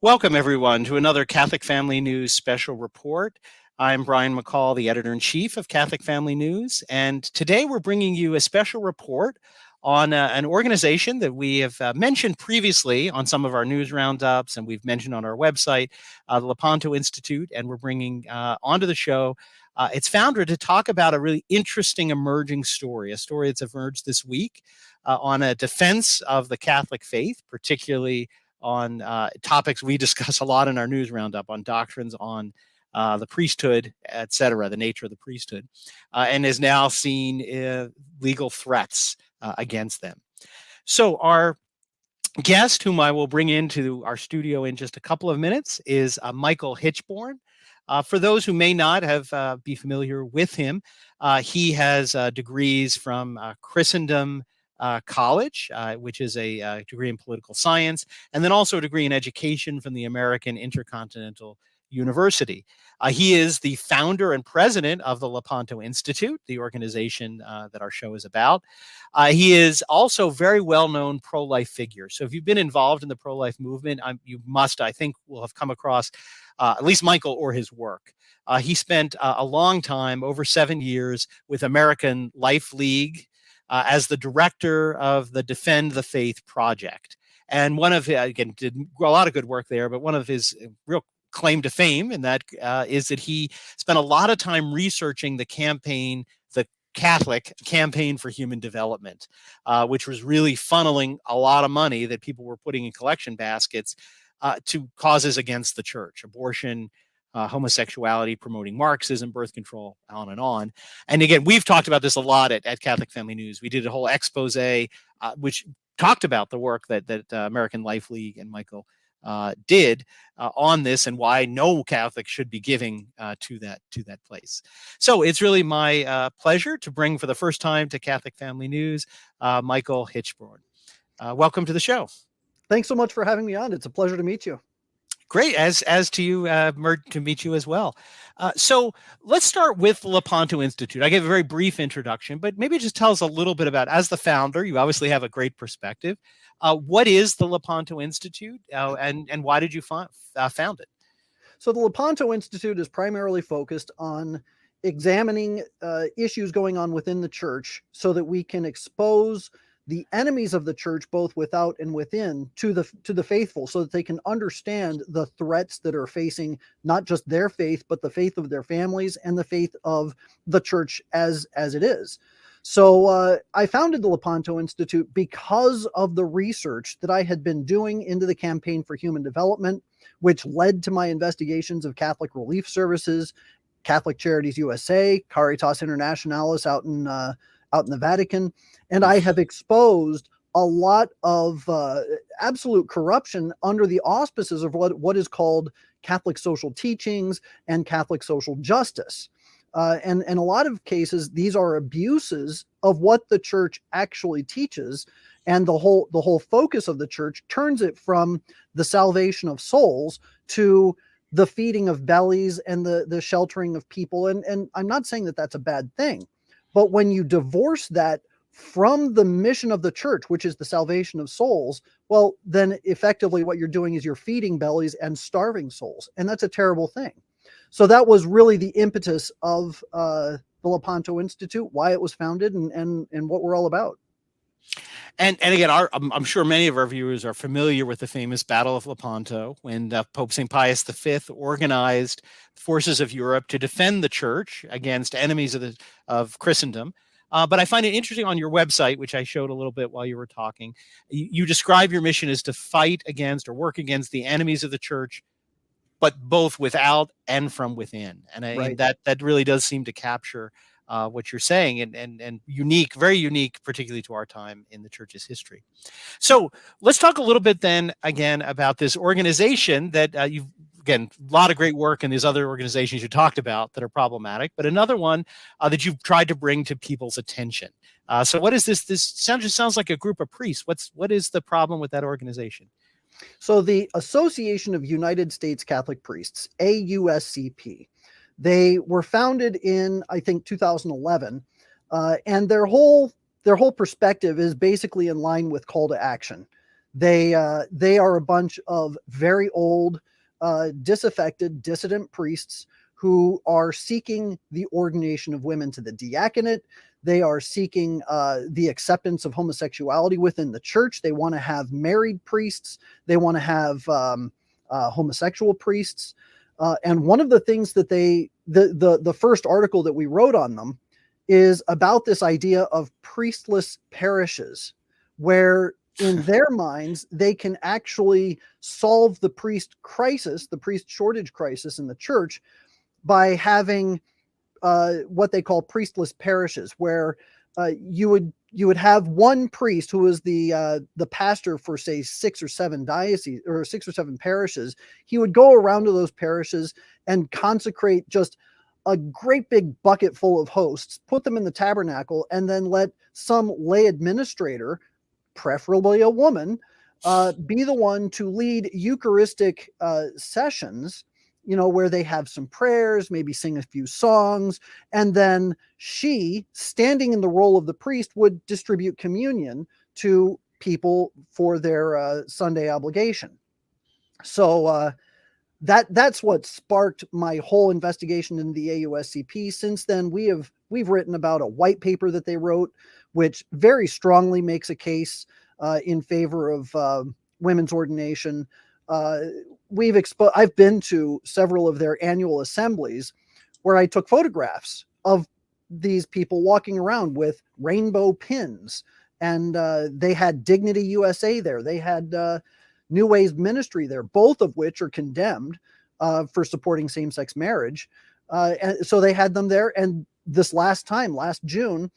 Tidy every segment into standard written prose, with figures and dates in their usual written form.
Welcome, everyone, to another Catholic Family News special report. I'm Brian McCall, the editor-in-chief of Catholic Family News, and today we're bringing you a special report on an organization that we have mentioned previously on some of our news roundups, and we've mentioned on our website, the Lepanto Institute, and we're bringing onto the show its founder to talk about a really interesting emerging story, a story that's emerged this week on a defense of the Catholic faith, particularly on topics we discuss a lot in our news roundup, on doctrines on the priesthood, et cetera, the nature of the priesthood, and is now seen legal threats against them. So our guest, whom I will bring into our studio in just a couple of minutes, is Michael Hichborn. For those who may not have be familiar with him, he has degrees from Christendom College, which is a degree in political science, and then also a degree in education from the American Intercontinental University. He is the founder and president of the Lepanto Institute, the organization that our show is about. He is also a very well-known pro-life figure. So if you've been involved in the pro-life movement, you must, I think, will have come across at least Michael or his work. He spent a long time, over 7 years, with American Life League as the director of the Defend the Faith project. And one of, again, did a lot of good work there, but one of his real claim to fame in that is that he spent a lot of time researching the campaign, the Catholic Campaign for Human Development, which was really funneling a lot of money that people were putting in collection baskets to causes against the church, abortion, homosexuality, promoting Marxism, birth control, on and on. And again, we've talked about this a lot at Catholic Family News. We did a whole expose which talked about the work that American Life League and Michael did on this, and why no Catholic should be giving to that place. So it's really my pleasure to bring for the first time to Catholic Family News, Michael Hichborn. Welcome to the show. Thanks so much for having me on. It's a pleasure to meet you. Great, as to you, to meet you as well. So let's start with the Lepanto Institute. I gave a very brief introduction, but maybe just tell us a little bit about, as the founder, you obviously have a great perspective. What is the Lepanto Institute, and why did you found it? So the Lepanto Institute is primarily focused on examining issues going on within the church so that we can expose the enemies of the church, both without and within, to the faithful, so that they can understand the threats that are facing not just their faith, but the faith of their families and the faith of the church as it is. So I founded the Lepanto Institute because of the research that I had been doing into the Campaign for Human Development, which led to my investigations of Catholic Relief Services, Catholic Charities USA, Caritas Internationalis out in the Vatican. And I have exposed a lot of absolute corruption under the auspices of what is called Catholic social teachings and Catholic social justice. And in a lot of cases, these are abuses of what the church actually teaches. And the whole focus of the church turns it from the salvation of souls to the feeding of bellies and the sheltering of people. And I'm not saying that that's a bad thing. But when you divorce that from the mission of the church, which is the salvation of souls, well, then effectively what you're doing is you're feeding bellies and starving souls. And that's a terrible thing. So that was really the impetus of the Lepanto Institute, why it was founded, and what we're all about. And again, I'm sure many of our viewers are familiar with the famous Battle of Lepanto, when Pope St. Pius V organized forces of Europe to defend the church against enemies of Christendom. But I find it interesting on your website, which I showed a little bit while you were talking, you describe your mission as to fight against or work against the enemies of the church, but both without and from within. And, and that really does seem to capture what you're saying, and unique, very unique, particularly to our time in the church's history. So let's talk a little bit then again about this organization that you've, again, a lot of great work in these other organizations you talked about that are problematic, but another one that you've tried to bring to people's attention. So what is this? This just sounds like a group of priests. What is the problem with that organization? So the Association of United States Catholic Priests, AUSCP, they were founded in, I think, 2011, and their whole perspective is basically in line with call to action. They are a bunch of very old, disaffected, dissident priests who are seeking the ordination of women to the diaconate. They are seeking the acceptance of homosexuality within the church. They want to have married priests. They want to have homosexual priests. And one of the things that the first article that we wrote on them is about this idea of priestless parishes, where in their minds, they can actually solve the priest crisis, the priest shortage crisis in the church, by having what they call priestless parishes, where you would have one priest who is the pastor for, say, 6 or 7 dioceses or 6 or 7 parishes. He would go around to those parishes and consecrate just a great big bucket full of hosts, put them in the tabernacle, and then let some lay administrator, preferably a woman, be the one to lead Eucharistic sessions, where they have some prayers, maybe sing a few songs, and then she, standing in the role of the priest, would distribute communion to people for their Sunday obligation. So that's what sparked my whole investigation into the AUSCP. Since then, we've written about a white paper that they wrote, which very strongly makes a case in favor of women's ordination. I've been to several of their annual assemblies where I took photographs of these people walking around with rainbow pins, and they had Dignity USA there. They had New Ways Ministry there, both of which are condemned for supporting same-sex marriage. And so they had them there. And this last June,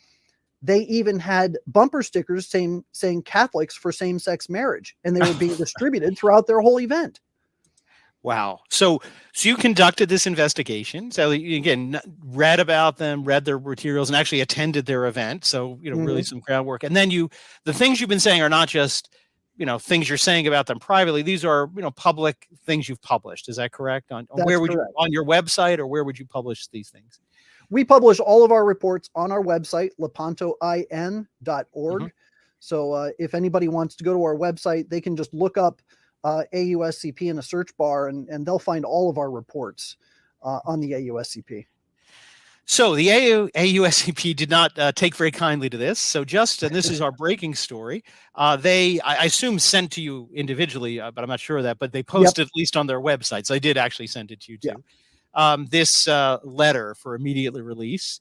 they even had bumper stickers saying Catholics for same-sex marriage, and they were being distributed throughout their whole event. Wow. So you conducted this investigation. So you, again, read about them, read their materials, and actually attended their event. So, really some groundwork. And then the things you've been saying are not just, things you're saying about them privately. These are, public things you've published. Is that correct? On your website, or where would you publish these things? We publish all of our reports on our website, lepantoin.org. So if anybody wants to go to our website, they can just look up AUSCP in a search bar, and they'll find all of our reports on the AUSCP. So the AUSCP did not take very kindly to this. So and this is our breaking story. They, I assume, sent to you individually, but I'm not sure of that. But they posted at least on their website. So I did actually send it to you too. Yeah. This letter for immediate release.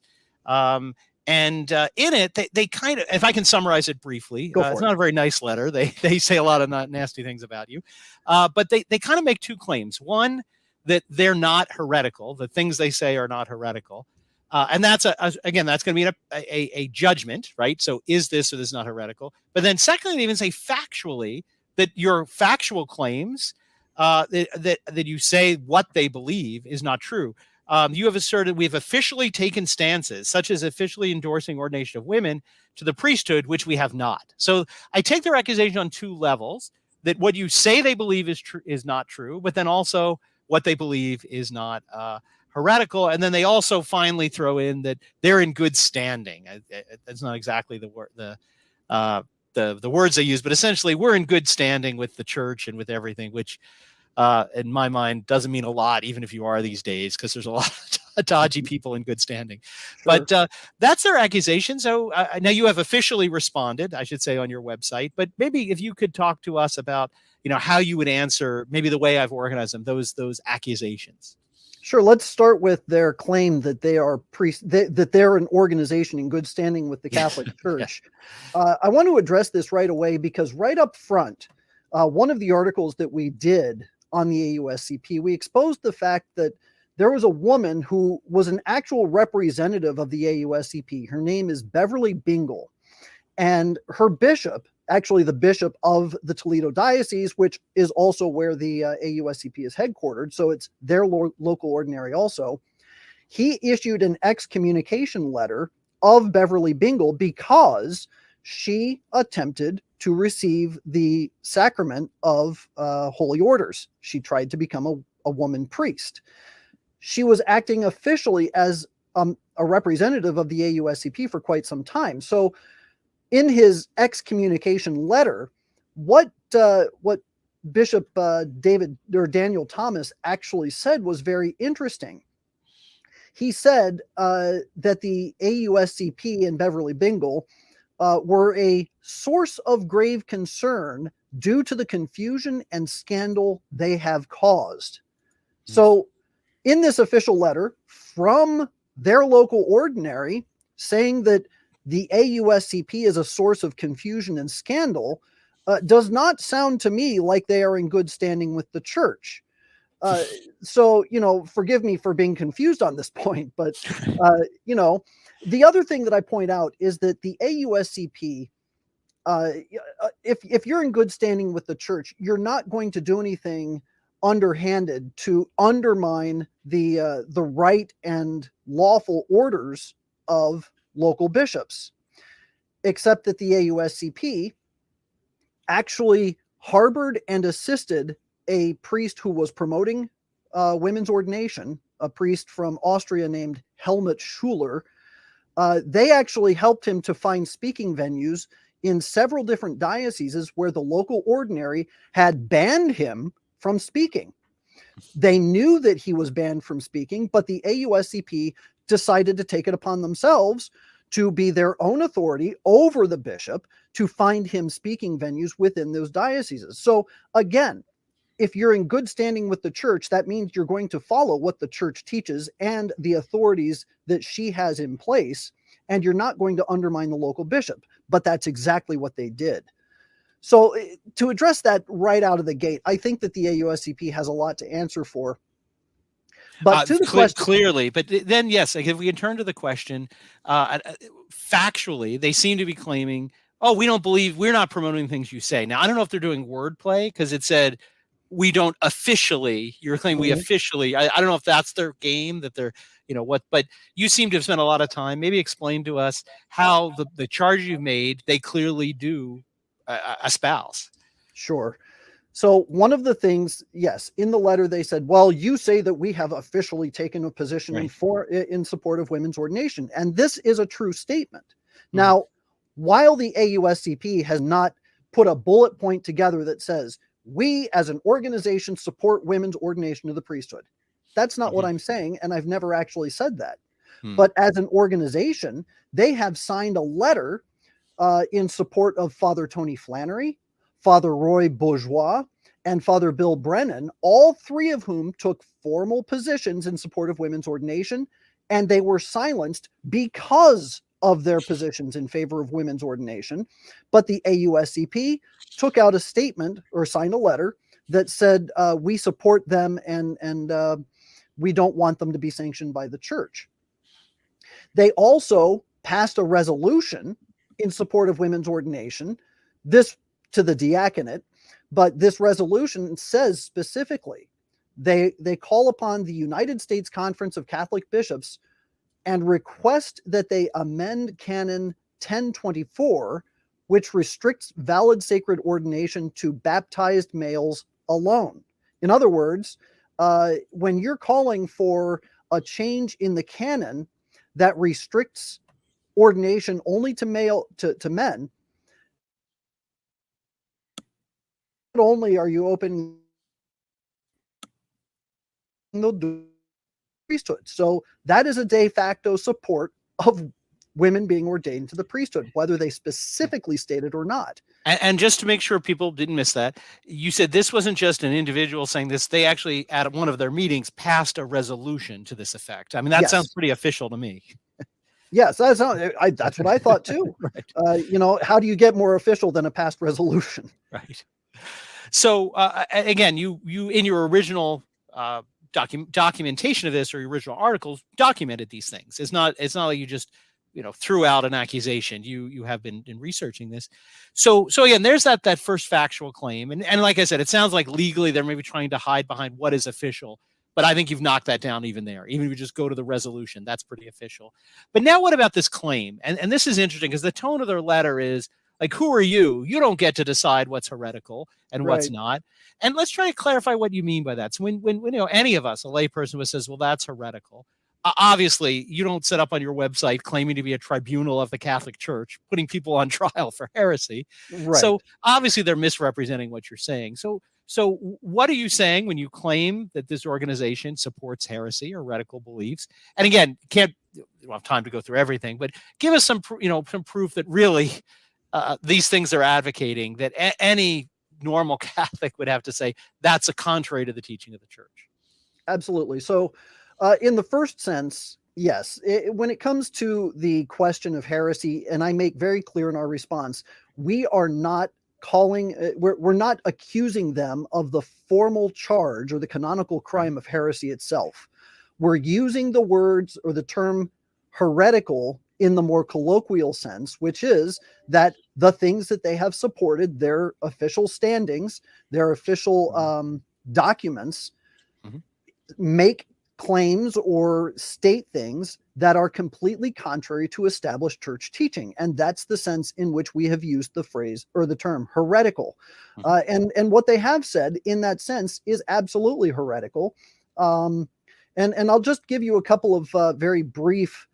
And in it, they kind of, if I can summarize it briefly, it's not a very nice letter. They say a lot of nasty things about you. But they kind of make 2 claims. One, that they're not heretical. The things they say are not heretical. And that's again, that's going to be a judgment, right? So is this or this not heretical? But then secondly, they even say factually that your factual claims that you say what they believe is not true. You have asserted we have officially taken stances, such as officially endorsing ordination of women to the priesthood, which we have not. So I take their accusation on 2 levels: that what you say they believe is not true, but then also what they believe is not heretical. And then they also finally throw in that they're in good standing. That's not exactly the words they use, but essentially we're in good standing with the church and with everything, which in my mind doesn't mean a lot, even if you are these days, because there's a lot of dodgy people in good standing. Sure. But that's their accusation. So now you have officially responded, I should say, on your website. But maybe if you could talk to us about how you would answer, maybe the way I've organized them, those accusations. Sure. Let's start with their claim that they are that they're an organization in good standing with the Catholic Church. Yeah. I want to address this right away, because right up front, one of the articles that we did on the AUSCP, we exposed the fact that there was a woman who was an actual representative of the AUSCP. Her name is Beverly Bingle, and her bishop, actually the bishop of the Toledo Diocese, which is also where the AUSCP is headquartered, so it's their local ordinary also, he issued an excommunication letter of Beverly Bingle because she attempted to receive the sacrament of holy orders. She tried to become a woman priest. She was acting officially as a representative of the AUSCP for quite some time. So in his excommunication letter, what Bishop Daniel Thomas actually said was very interesting. He said that the AUSCP in Beverly Bingle were a source of grave concern due to the confusion and scandal they have caused. So, in this official letter from their local ordinary saying that the AUSCP is a source of confusion and scandal, does not sound to me like they are in good standing with the church. So, forgive me for being confused on this point, but, the other thing that I point out is that the AUSCP, if you're in good standing with the church, you're not going to do anything underhanded to undermine the right and lawful orders of local bishops, except that the AUSCP actually harbored and assisted a priest who was promoting women's ordination, a priest from Austria named Helmut Schuler. They actually helped him to find speaking venues in several different dioceses where the local ordinary had banned him from speaking. They knew that he was banned from speaking, but the AUSCP decided to take it upon themselves to be their own authority over the bishop to find him speaking venues within those dioceses. So again, if you're in good standing with the church, that means you're going to follow what the church teaches and the authorities that she has in place, and you're not going to undermine the local bishop. But that's exactly what they did. So to address that right out of the gate, I think that the AUSCP has a lot to answer for. But to the question, clearly, but then yes, like if we can turn to the question, factually, they seem to be claiming, "Oh, we're not promoting things you say." Now, I don't know if they're doing wordplay because it said we don't officially. You're claiming we officially. I don't know if that's their game, that they're but you seem to have spent a lot of time. Maybe explain to us how the charge you've made they clearly do espouse. Sure. So one of the things, yes, in the letter they said, well, you say that we have officially taken a position in support of women's ordination. And this is a true statement. Now, while the AUSCP has not put a bullet point together that says, we as an organization support women's ordination to the priesthood. That's not what I'm saying. And I've never actually said that. But as an organization, they have signed a letter in support of Father Tony Flannery, Father Roy Bourgeois, and Father Bill Brennan, all three of whom took formal positions in support of women's ordination, and they were silenced because of their positions in favor of women's ordination. But the AUSCP took out a statement or signed a letter that said, we support them and we don't want them to be sanctioned by the church. They also passed a resolution in support of women's ordination, this to the diaconate, but this resolution says specifically they call upon the United States Conference of Catholic Bishops and request that they amend Canon 1024, which restricts valid sacred ordination to baptized males alone. In other words, when you're calling for a change in the canon that restricts ordination only to men, not only are you opening the priesthood, so that is a de facto support of women being ordained to the priesthood, whether they specifically state it or not. And just to make sure people didn't miss that, you said this wasn't just an individual saying this. They actually, at one of their meetings, passed a resolution to this effect. I mean, that sounds pretty official to me. Yes, that's what I thought too. Right. How do you get more official than a passed resolution? Right. So again, you in your original documentation of this or your original articles documented these things. It's not like you just threw out an accusation. You have been researching this. So again, there's that first factual claim, and like I said, it sounds like legally they're maybe trying to hide behind what is official. But I think you've knocked that down even there. Even if you just go to the resolution, that's pretty official. But now what about this claim? And this is interesting because the tone of their letter is like, who are you? You don't get to decide what's heretical and what's not. And let's try to clarify what you mean by that. So when any of us, a layperson, who says, well, that's heretical, obviously, you don't set up on your website claiming to be a tribunal of the Catholic Church, putting people on trial for heresy. Right. So obviously, they're misrepresenting what you're saying. So what are you saying when you claim that this organization supports heresy or heretical beliefs? And again, we don't have time to go through everything, but give us some proof that really these things they're advocating, that any normal Catholic would have to say that's a contrary to the teaching of the Church. Absolutely. So, in the first sense, yes. When it comes to the question of heresy, and I make very clear in our response, we are not we're not accusing them of the formal charge or the canonical crime of heresy itself. We're using the words or the term heretical in the more colloquial sense, which is that the things that they have supported, their official standings, their official documents, make claims or state things that are completely contrary to established church teaching. And that's the sense in which we have used the phrase or the term heretical. And what they have said in that sense is absolutely heretical. And I'll just give you a couple of very brief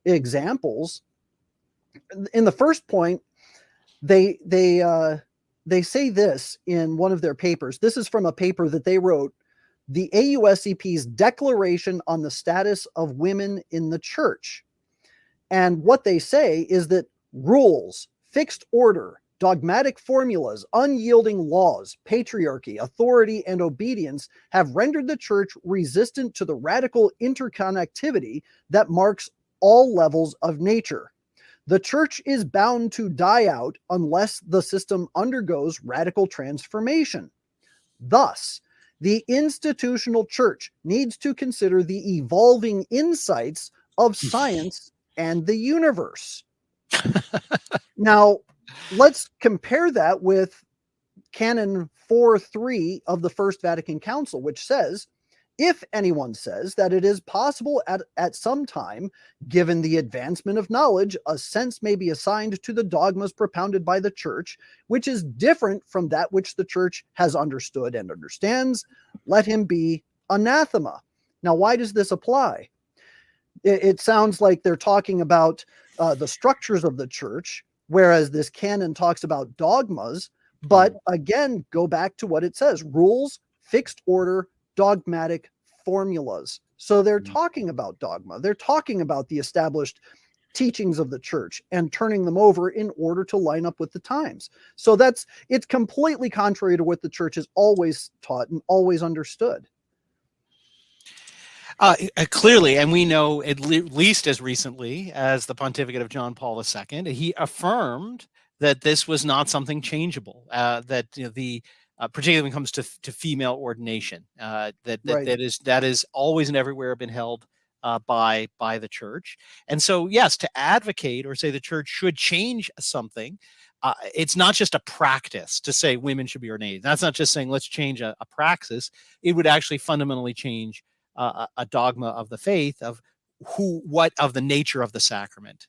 examples. In the first point, they say this in one of their papers. This is from a paper that they wrote, the AUSCP's Declaration on the Status of Women in the Church. And what they say is that rules, fixed order, dogmatic formulas, unyielding laws, patriarchy, authority, and obedience have rendered the church resistant to the radical interconnectivity that marks all levels of nature. The church is bound to die out unless the system undergoes radical transformation. Thus, the institutional church needs to consider the evolving insights of science and the universe. Now, let's compare that with Canon 4.3 of the First Vatican Council, which says, if anyone says that it is possible at some time, given the advancement of knowledge, a sense may be assigned to the dogmas propounded by the church, which is different from that which the church has understood and understands, let him be anathema. Now, why does this apply? It sounds like they're talking about the structures of the church, whereas this canon talks about dogmas. But again, go back to what it says: rules, fixed order, dogmatic formulas. So they're talking about dogma. They're talking about the established teachings of the church and turning them over in order to line up with the times. So it's completely contrary to what the church has always taught and always understood. Clearly, and we know at least as recently as the pontificate of John Paul II, he affirmed that this was not something changeable. That particularly when it comes to female ordination, that is always and everywhere been held by the church. And so, yes, to advocate or say the church should change something, it's not just a practice to say women should be ordained. That's not just saying let's change a praxis. It would actually fundamentally change a dogma of the faith of what of the nature of the sacrament.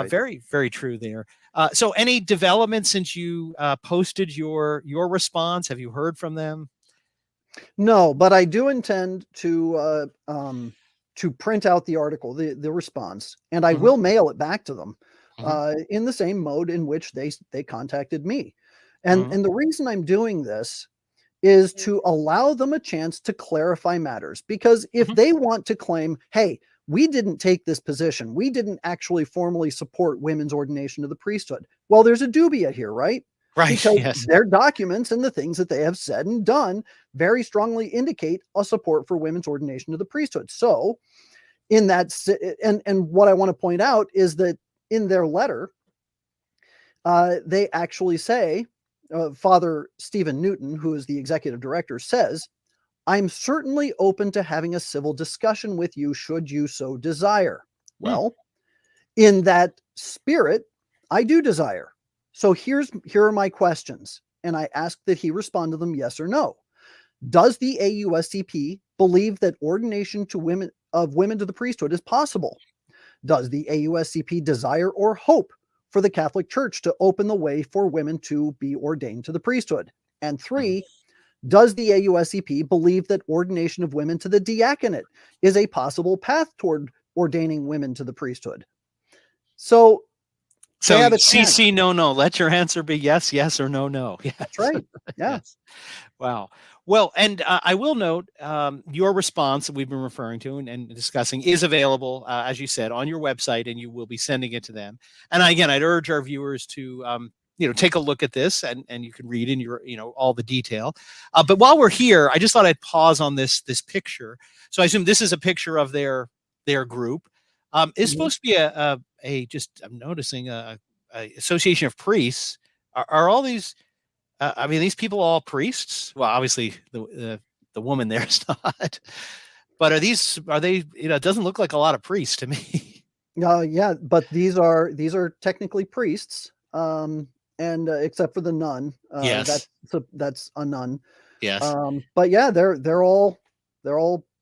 Very, very true there. So any developments since you posted your response? Have you heard from them? No, but I do intend to print out the article, the response, and I will mail it back to them in the same mode in which they contacted me. And the reason I'm doing this is to allow them a chance to clarify matters. Because if they want to claim, hey, we didn't take this position, we didn't actually formally support women's ordination to the priesthood, well, there's a dubia here, right? Right. Because yes. their documents and the things that they have said and done very strongly indicate a support for women's ordination to the priesthood. So in that, and what I want to point out is that in their letter, they actually say, Father Stephen Newton, who is the executive director, says, I'm certainly open to having a civil discussion with you should you so desire. Well, in that spirit, I do desire. So here are my questions, and I ask that he respond to them yes or no. Does the AUSCP believe that ordination to women to the priesthood is possible? Does the AUSCP desire or hope for the Catholic Church to open the way for women to be ordained to the priesthood? And 3, Does the AUSCP believe that ordination of women to the diaconate is a possible path toward ordaining women to the priesthood? So they So have a chance. CC, no, no. Let your answer be yes, yes, or no, no. Yes. That's right. Yeah. Yes. Wow. Well, and I will note your response that we've been referring to and discussing is available, as you said, on your website, and you will be sending it to them. And again, I'd urge our viewers to take a look at this, and you can read in your all the detail. But while we're here, I just thought I'd pause on this picture. So I assume this is a picture of their group. It's supposed to be I'm noticing a association of priests. Are all these? I mean, these people all priests? Well, obviously the woman there's not. But are they? It doesn't look like a lot of priests to me. Yeah, but these are technically priests, and except for the nun. Yes. That's a nun. Yes. But yeah, they're all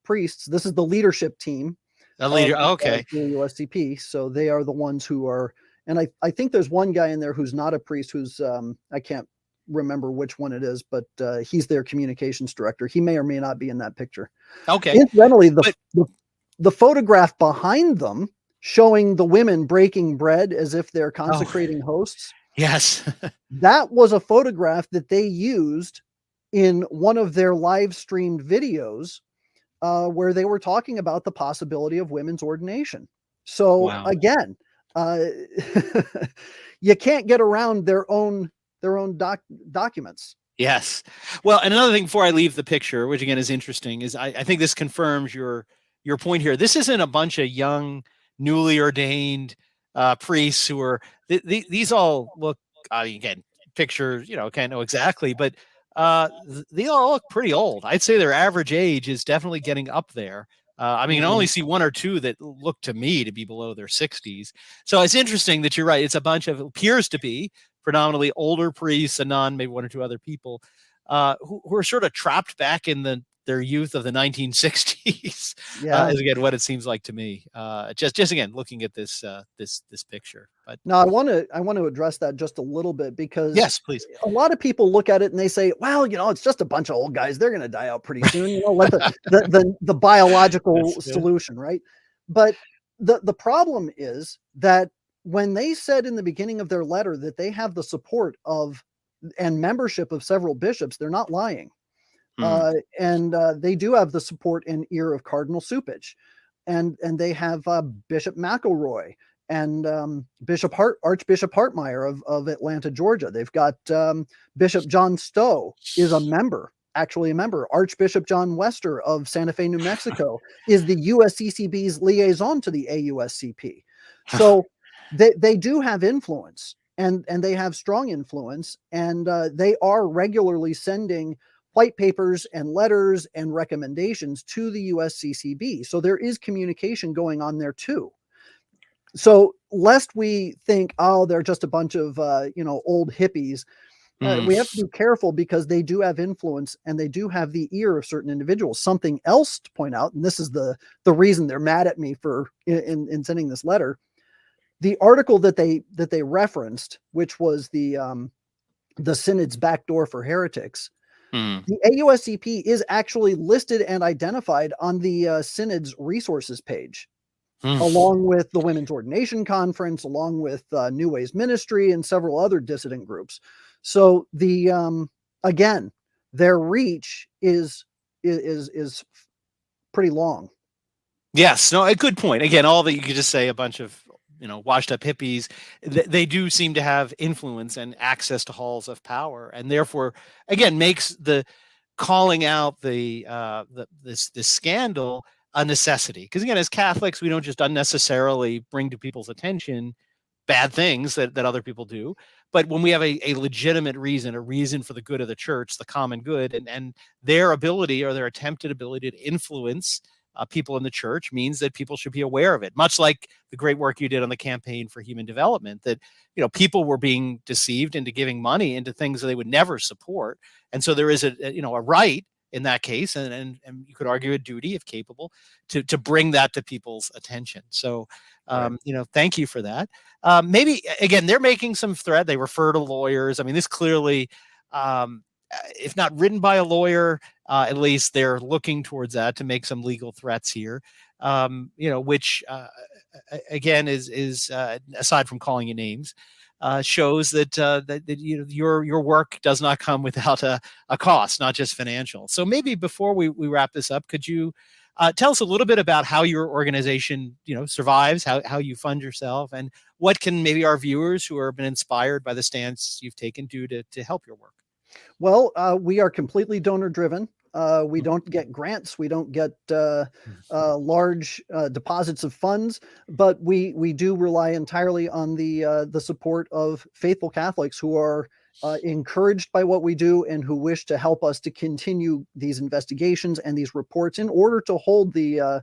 priests. This is the leadership team. A leader. Okay. The AUSCP. So they are the ones who are, and I think there's one guy in there who's not a priest, who's I can't remember which one it is, but he's their communications director. He may or may not be in that picture. Okay. Incidentally, the photograph behind them showing the women breaking bread as if they're consecrating hosts. Yes. That was a photograph that they used in one of their live streamed videos where they were talking about the possibility of women's ordination. So Wow. again, you can't get around their own documents. Yes. Well, and another thing before I leave the picture, which again is interesting, is I think this confirms your point here. This isn't a bunch of young, newly ordained priests who are these all look again pictures. Can't know exactly, but they all look pretty old. I'd say their average age is definitely getting up there. I mean, I only see one or two that look to me to be below their 60s. So it's interesting that you're right. It's a bunch of, appears to be predominantly older priests, a nun, maybe one or two other people, who are sort of trapped back in their youth of the 1960s. Yeah. Is again what it seems like to me. Just again looking at this picture. But now I want to address that just a little bit, because yes, please. A lot of people look at it and they say, well, it's just a bunch of old guys. They're going to die out pretty soon. Let the biological solution, right? But the problem is that when they said in the beginning of their letter that they have the support of and membership of several bishops, they're not lying. And they do have the support and ear of Cardinal Supich, and they have Bishop McElroy and Archbishop Hartmeyer of Atlanta, Georgia. They've got Bishop John Stowe is actually a member. Archbishop John Wester of Santa Fe, New Mexico is the USCCB's liaison to the AUSCP. So they do have influence, and they have strong influence, and they are regularly sending white papers and letters and recommendations to the USCCB. So there is communication going on there too. So lest we think, oh, they're just a bunch of old hippies, we have to be careful, because they do have influence and they do have the ear of certain individuals. Something else to point out, and this is the reason they're mad at me for in sending this letter. The article that they referenced, which was the Synod's Backdoor for Heretics. The AUSCP is actually listed and identified on the Synod's resources page, along with the Women's Ordination Conference, along with New Ways Ministry, and several other dissident groups. So again, their reach is pretty long. Yes, no, a good point. Again, all that you could just say a bunch of washed up hippies. They do seem to have influence and access to halls of power, and therefore, again, makes the calling out this scandal a necessity. Because again, as Catholics, we don't just unnecessarily bring to people's attention bad things that other people do, but when we have a legitimate reason, a reason for the good of the church, the common good, and their ability or their attempted ability to influence people in the church means that people should be aware of it. Much like the great work you did on the campaign for human development, that people were being deceived into giving money into things that they would never support, and so there is a right in that case, and you could argue a duty, if capable, to bring that to people's attention. So, thank you for that. Maybe again, they're making some threat. They refer to lawyers. I mean, this clearly, if not written by a lawyer, at least they're looking towards that to make some legal threats here. Which again is aside from calling you names, shows that your work does not come without a cost, not just financial. So maybe before we wrap this up, could you tell us a little bit about how your organization survives, how you fund yourself, and what can maybe our viewers who have been inspired by the stance you've taken do to help your work? Well, we are completely donor driven. We don't get grants. We don't get large deposits of funds, but we do rely entirely on the support of faithful Catholics who are encouraged by what we do and who wish to help us to continue these investigations and these reports in order to hold the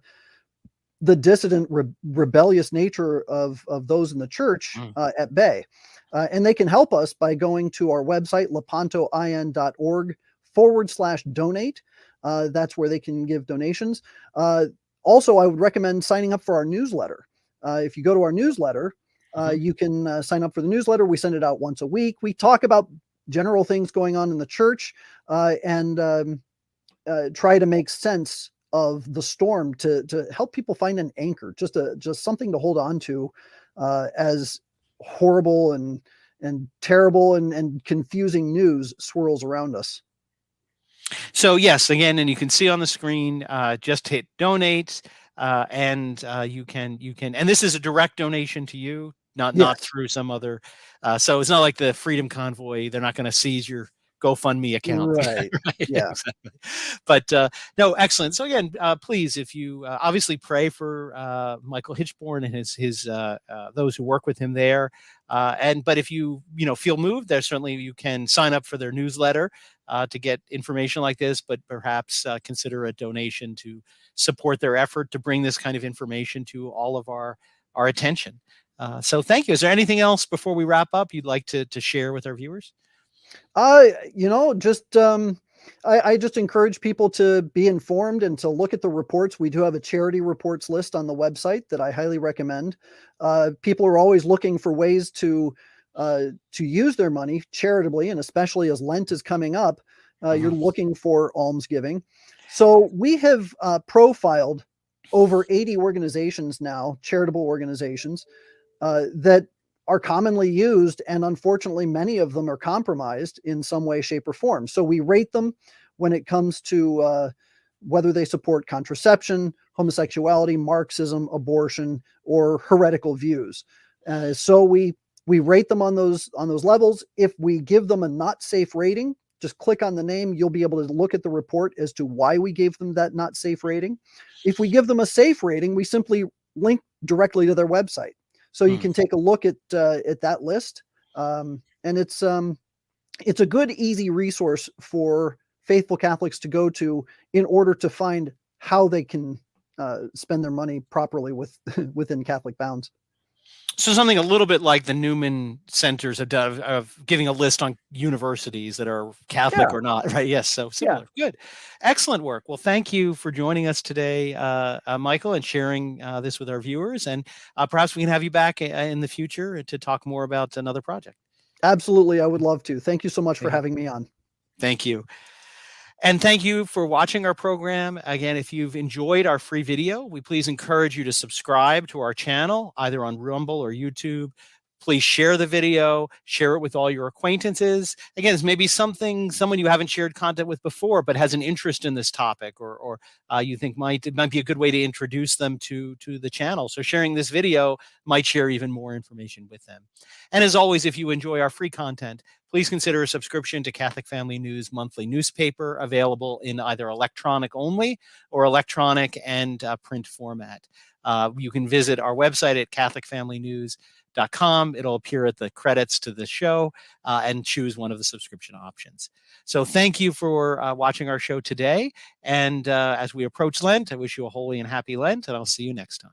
dissident, rebellious nature of those in the church at bay. And they can help us by going to our website, lepantoin.org/donate. That's where they can give donations. Also, I would recommend signing up for our newsletter. If you go to our newsletter, you can sign up for the newsletter. We send it out once a week. We talk about general things going on in the church and try to make sense of the storm to help people find an anchor, just something to hold on to as horrible and terrible and confusing news swirls around us. So yes, again, and you can see on the screen, just hit donate, and you can, and this is a direct donation to you, not through some other. So it's not like the Freedom Convoy; they're not going to seize your GoFundMe account. Right. Right? Yeah. Exactly. But no, excellent. So again, please, if you obviously pray for Michael Hichborn and his those who work with him there, but if you feel moved, there certainly you can sign up for their newsletter to get information like this, but perhaps consider a donation to support their effort to bring this kind of information to all of our attention. So thank you. Is there anything else before we wrap up you'd like to share with our viewers? I just encourage people to be informed and to look at the reports. We do have a charity reports list on the website that I highly recommend. People are always looking for ways to use their money charitably, and especially as Lent is coming up, you're looking for almsgiving. So we have profiled over 80 organizations now, charitable organizations, that are commonly used, and unfortunately many of them are compromised in some way, shape, or form. So we rate them when it comes to whether they support contraception, homosexuality, Marxism, abortion, or heretical views. So we rate them on those levels. If we give them a not safe rating, just click on the name. You'll be able to look at the report as to why we gave them that not safe rating. If we give them a safe rating, we simply link directly to their website. So you can take a look at that list, and it's a good, easy resource for faithful Catholics to go to in order to find how they can spend their money properly within Catholic bounds. So something a little bit like the Newman Centers of giving a list on universities that are Catholic or not, right? Yes, so similar. Yeah. Good. Excellent work. Well, thank you for joining us today, Michael, and sharing this with our viewers. And perhaps we can have you back in the future to talk more about another project. Absolutely. I would love to. Thank you so much for having me on. Thank you. And thank you for watching our program. Again, if you've enjoyed our free video, we please encourage you to subscribe to our channel, either on Rumble or YouTube. Please share the video, share it with all your acquaintances. Again, this may be someone you haven't shared content with before, but has an interest in this topic, or you think it might be a good way to introduce them to the channel. So sharing this video might share even more information with them. And as always, if you enjoy our free content, please consider a subscription to Catholic Family News monthly newspaper, available in either electronic only or electronic and print format. You can visit our website at catholicfamilynews.com. It'll appear at the credits to the show, and choose one of the subscription options. So thank you for watching our show today. And as we approach Lent, I wish you a holy and happy Lent, and I'll see you next time.